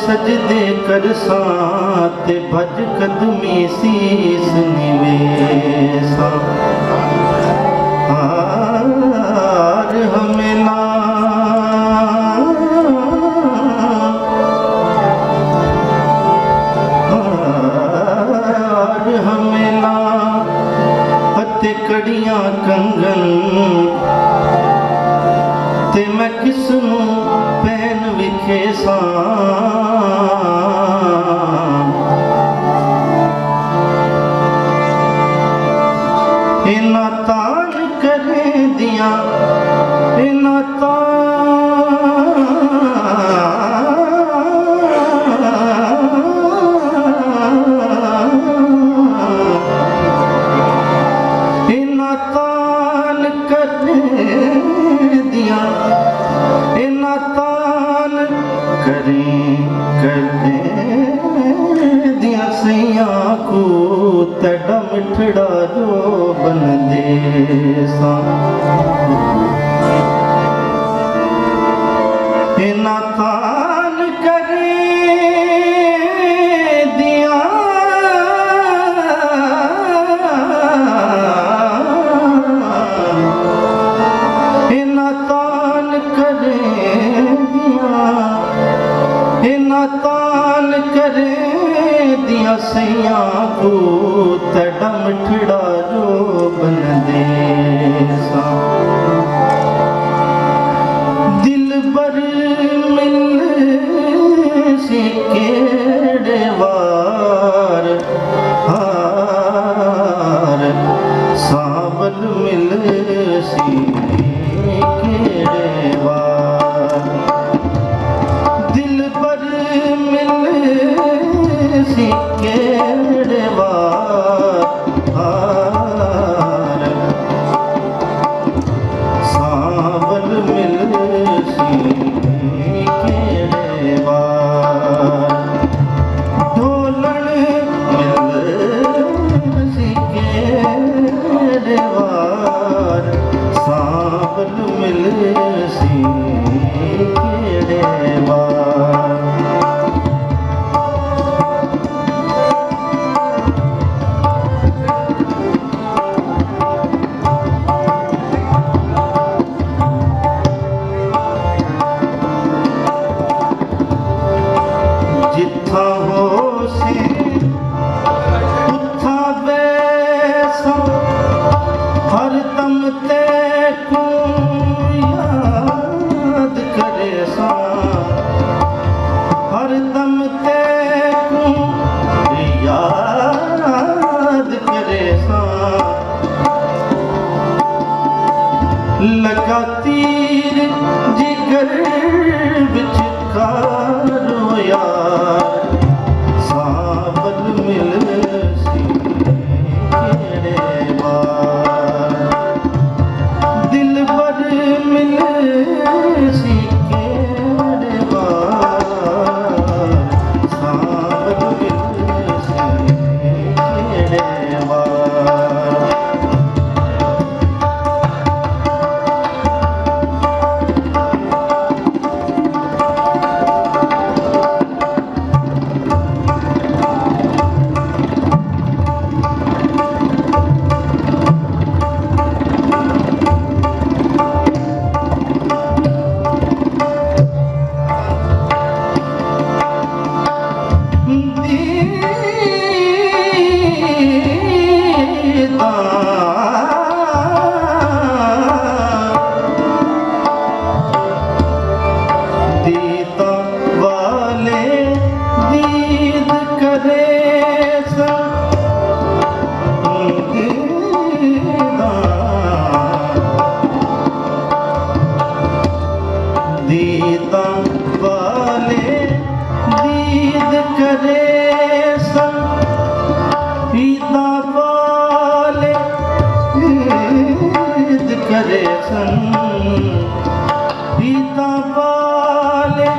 सजदे करसा ते भज कदमी सीस निवेसा हार हमें ना हार हमें ना हते कड़ियां कंगन ते मैं किसनू पहन विखेसा इना तान करे दिया इना तान करे दिया इना तान करे दिया सैया को तड़ा मिठड़ा जो बन दे सा इना तान करे दिया इना तान करे दिया इना तान करे दिया सैया को तड़ा मिठड़ा जो बन दे सा दिल बर मिल सी केड़े वार हार सावल मिल सी केड़े वार दिल बर मिल सी केड़े वार हार सावल मिल सी केड़े वार ढोलण मिल सी केड़े वार सावल मिल सी केड़े वार जिथा हो सी उथा बैसा हर दम तैको याद करे सा हर दम तैको याद करे सा लगा तीर जिगर बिच कारो यार सावल मिल सी केड़े वार दिल बर मिल सी केड़े वार सावल मिल सी केड़े वार दीदा वाले दीद करे सा दीदा वाले दीद करे सा दीदा वाले दीद करे सन दीदा वाले